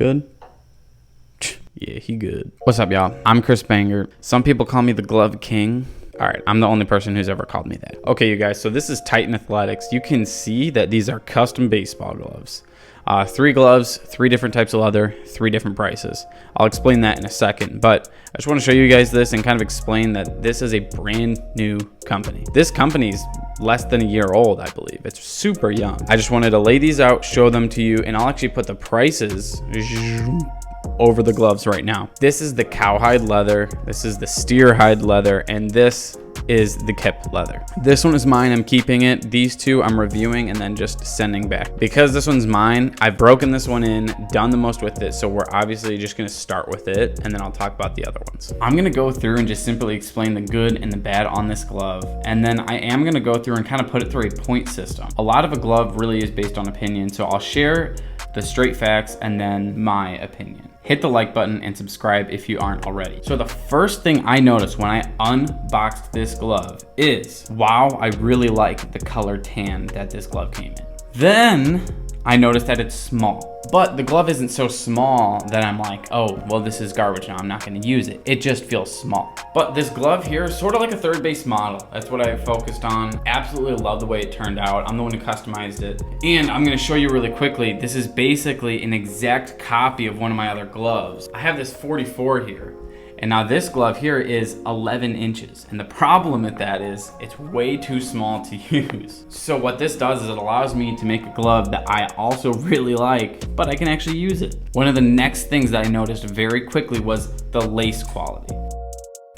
good? Yeah, he good. What's up, y'all? I'm Chris Banger. Some people call me the Glove King. All right, I'm the only person who's ever called me that. Okay, you guys, so this is Titan Athletics. You can see that these are custom baseball gloves. 3 gloves, 3 different types of leather, 3 different prices. I'll explain that in a second, but I just want to show you guys this and kind of explain that this is a brand new company. This company's less than a year old, I believe. It's super young. I just wanted to lay these out, show them to you, and I'll actually put the prices over the gloves right now. This is the cowhide leather, this is the steer hide leather, and this is the kip leather. This one is mine, I'm keeping it. These 2 I'm reviewing and then just sending back. Because this one's mine, I've broken this one in, done the most with it, so we're obviously just gonna start with it, and then I'll talk about the other ones. I'm gonna go through and just simply explain the good and the bad on this glove, and then I am gonna go through and kind of put it through a point system. A lot of a glove really is based on opinion, so I'll share the straight facts and then my opinion. Hit the like button and subscribe if you aren't already. So the first thing I noticed when I unboxed this glove is, wow, I really like the color tan that this glove came in. Then I noticed that it's small, but the glove isn't so small that I'm like, oh, well, this is garbage now, I'm not gonna use it. It just feels small. But this glove here is sort of like a third base model. That's what I focused on. Absolutely love the way it turned out. I'm the one who customized it. And I'm gonna show you really quickly, this is basically an exact copy of one of my other gloves. I have this 44 here. And now this glove here is 11 inches. And the problem with that is it's way too small to use. So what this does is it allows me to make a glove that I also really like, but I can actually use it. One of the next things that I noticed very quickly was the lace quality.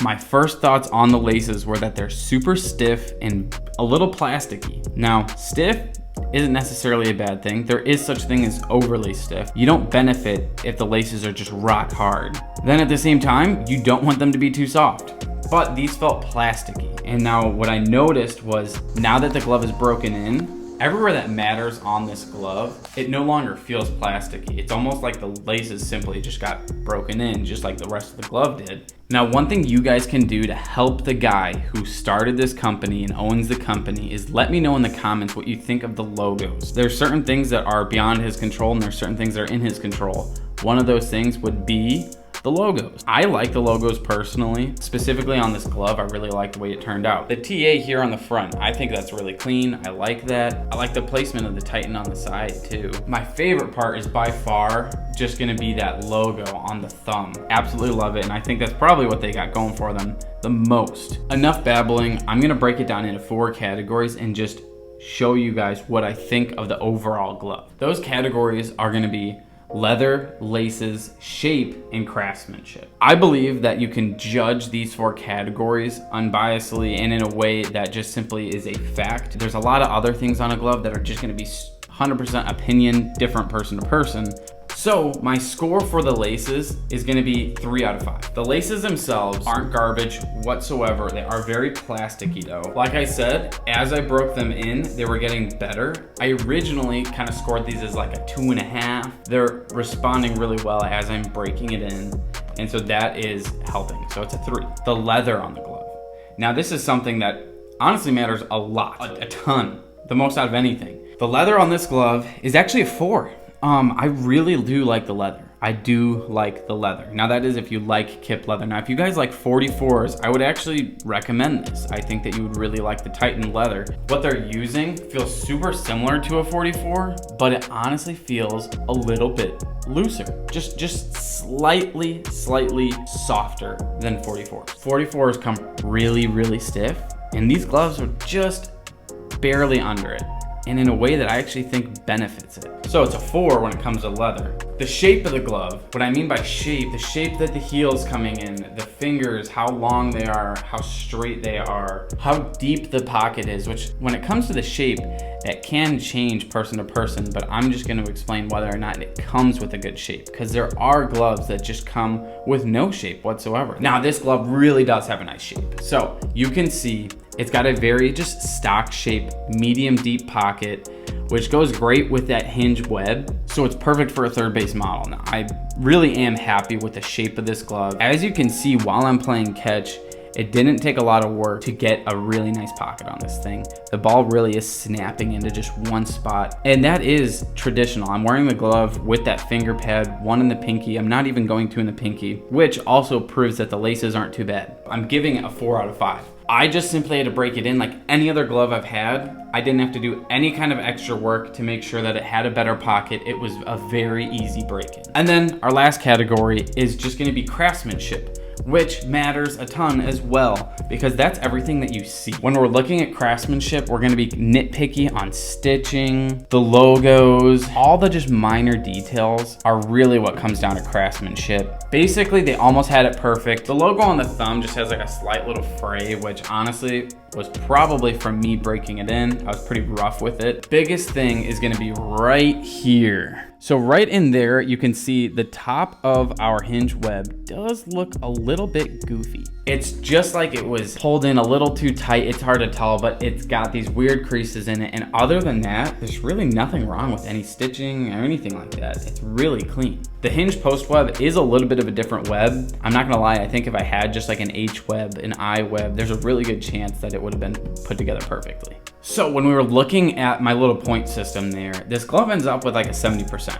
My first thoughts on the laces were that they're super stiff and a little plasticky. Now, stiff isn't necessarily a bad thing. There is such thing as overly stiff. You don't benefit if the laces are just rock hard. Then at the same time, you don't want them to be too soft. But these felt plasticky. And now what I noticed was now that the glove is broken in, everywhere that matters on this glove, it no longer feels plasticky. It's almost like the laces simply just got broken in, just like the rest of the glove did. Now, one thing you guys can do to help the guy who started this company and owns the company is let me know in the comments what you think of the logos. There's certain things that are beyond his control and there's certain things that are in his control. One of those things would be the logos. I like the logos personally. Specifically on this glove, I really like the way it turned out. The TA here on the front, I think that's really clean. I like that. I like the placement of the Titan on the side too. My favorite part is by far just gonna be that logo on the thumb. Absolutely love it, and I think that's probably what they got going for them the most. Enough babbling, I'm gonna break it down into 4 categories and just show you guys what I think of the overall glove. Those categories are gonna be leather, laces, shape, and craftsmanship. I believe that you can judge these 4 categories unbiasedly and in a way that just simply is a fact. There's a lot of other things on a glove that are just gonna be 100% opinion, different person to person. So my score for the laces is gonna be 3 out of 5. The laces themselves aren't garbage whatsoever. They are very plasticky though. Like I said, as I broke them in, they were getting better. I originally kind of scored these as like a 2.5. They're responding really well as I'm breaking it in. And so that is helping. So it's a 3. The leather on the glove. Now this is something that honestly matters a lot, a ton, the most out of anything. The leather on this glove is actually a 4. I really do like the leather. I do like the leather. Now that is if you like kip leather. Now if you guys like 44s, I would actually recommend this. I think that you would really like the Titan leather. What they're using feels super similar to a 44, but it honestly feels a little bit looser. Just slightly softer than 44s. 44s come really stiff, and these gloves are just barely under it, and in a way that I actually think benefits it. So it's a 4 when it comes to leather. The shape of the glove, what I mean by shape, the shape that the heel's coming in, the fingers, how long they are, how straight they are, how deep the pocket is, which when it comes to the shape, that can change person to person, but I'm just gonna explain whether or not it comes with a good shape, because there are gloves that just come with no shape whatsoever. Now this glove really does have a nice shape. So you can see it's got a very just stock shape, medium deep pocket, which goes great with that hinge web. So it's perfect for a third base model. Now I really am happy with the shape of this glove. As you can see while I'm playing catch, It didn't take a lot of work to get a really nice pocket on this thing. The ball really is snapping into just one spot, and that is traditional. I'm wearing the glove with that finger pad, one in the pinky. I'm not even going two in the pinky, which also proves that the laces aren't too bad. I'm giving it a 4 out of 5. I just simply had to break it in like any other glove I've had. I didn't have to do any kind of extra work to make sure that it had a better pocket. It was a very easy break-in. And then our last category is just gonna be craftsmanship, which matters a ton as well, because that's everything that you see. When we're looking at craftsmanship, we're gonna be nitpicky on stitching, the logos, all the just minor details are really what comes down to craftsmanship. Basically, they almost had it perfect. The logo on the thumb just has like a slight little fray, which honestly was probably from me breaking it in. I was pretty rough with it. Biggest thing is gonna be right here. So right in there, you can see the top of our hinge web does look a little bit goofy. It's just like it was pulled in a little too tight. It's hard to tell, but it's got these weird creases in it. And other than that, there's really nothing wrong with any stitching or anything like that. It's really clean. The hinge post web is a little bit of a different web. I'm not gonna lie, I think if I had just like an H web, an I web, there's a really good chance that it would have been put together perfectly. So when we were looking at my little point system there, this glove ends up with like a 70%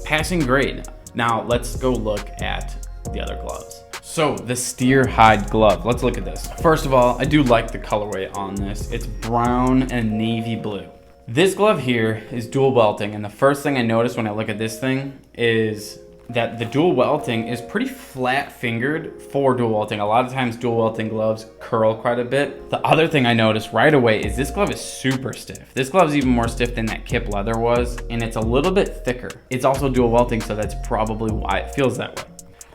passing grade. Now let's go look at the other gloves. So the steer hide glove, let's look at this. First of all, I do like the colorway on this. It's brown and navy blue. This glove here is dual welting, and the first thing I notice when I look at this thing is that the dual welting is pretty flat fingered for dual welting. A lot of times dual welting gloves curl quite a bit. The other thing I noticed right away is this glove is super stiff. This glove is even more stiff than that Kip leather was, and it's a little bit thicker. It's also dual welting, so that's probably why it feels that way.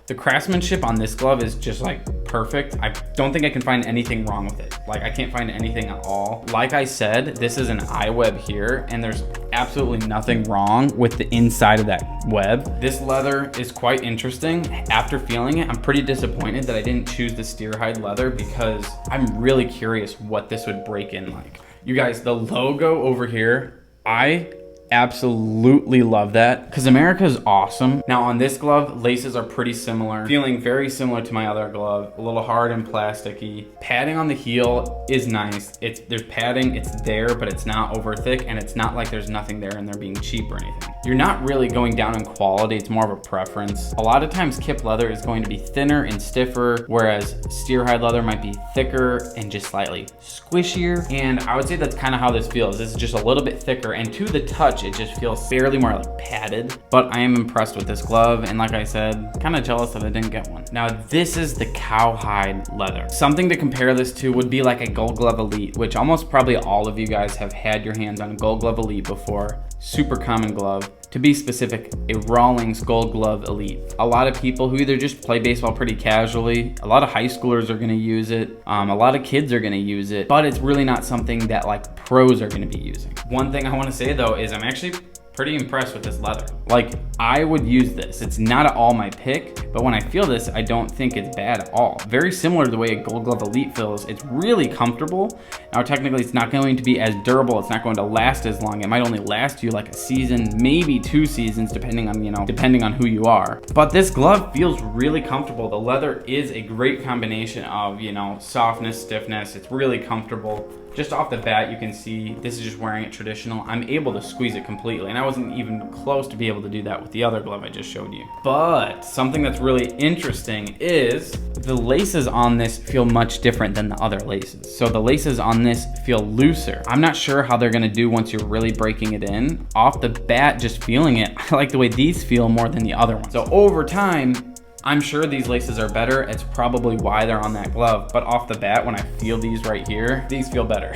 The craftsmanship on this glove is just like perfect. I don't think I can find anything wrong with it. Like I can't find anything at all. Like I said, this is an eye web here, and there's absolutely nothing wrong with the inside of that web. This leather is quite interesting. After feeling it, I'm pretty disappointed that I didn't choose the steer hide leather, because I'm really curious what this would break in like. You guys, the logo over here, I absolutely love that, because America is awesome. Now on this glove, laces are pretty similar, feeling very similar to my other glove, a little hard and plasticky. Padding on the heel is nice. There's padding, it's there, but it's not over thick, and it's not like there's nothing there and they're being cheap or anything. You're not really going down in quality, it's more of a preference. A lot of times Kip leather is going to be thinner and stiffer, whereas steer hide leather might be thicker and just slightly squishier. And I would say that's kind of how this feels. This is just a little bit thicker, and to the touch, it just feels fairly more like padded. But I am impressed with this glove, and like I said, kind of jealous that I didn't get one. Now this is the cowhide leather. Something to compare this to would be like a Gold Glove Elite, which almost probably all of you guys have had your hands on a Gold Glove Elite before. Super common glove. To be specific, a Rawlings Gold Glove Elite. A lot of people who either just play baseball pretty casually, a lot of high schoolers are gonna use it, a lot of kids are gonna use it, but it's really not something that like pros are gonna be using. One thing I wanna say though is I'm actually pretty impressed with this leather. Like, I would use this. It's not at all my pick, but when I feel this, I don't think it's bad at all. Very similar to the way a Gold Glove Elite feels. It's really comfortable. Now, technically, it's not going to be as durable. It's not going to last as long. It might only last you like a season, maybe 2 seasons, depending on, depending on who you are. But this glove feels really comfortable. The leather is a great combination of, softness, stiffness. It's really comfortable. Just off the bat, you can see this is just wearing it traditional. I'm able to squeeze it completely, and I wasn't even close to be able to do that with the other glove I just showed you. But something that's really interesting is the laces on this feel much different than the other laces. So the laces on this feel looser. I'm not sure how they're gonna do once you're really breaking it in. Off the bat, just feeling it, I like the way these feel more than the other ones. So over time, I'm sure these laces are better. It's probably why they're on that glove. But off the bat, when I feel these right here, these feel better.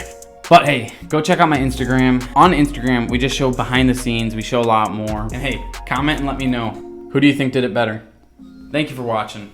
But hey, go check out my Instagram. On Instagram, we just show behind the scenes. We show a lot more. And hey, comment and let me know. Who do you think did it better? Thank you for watching.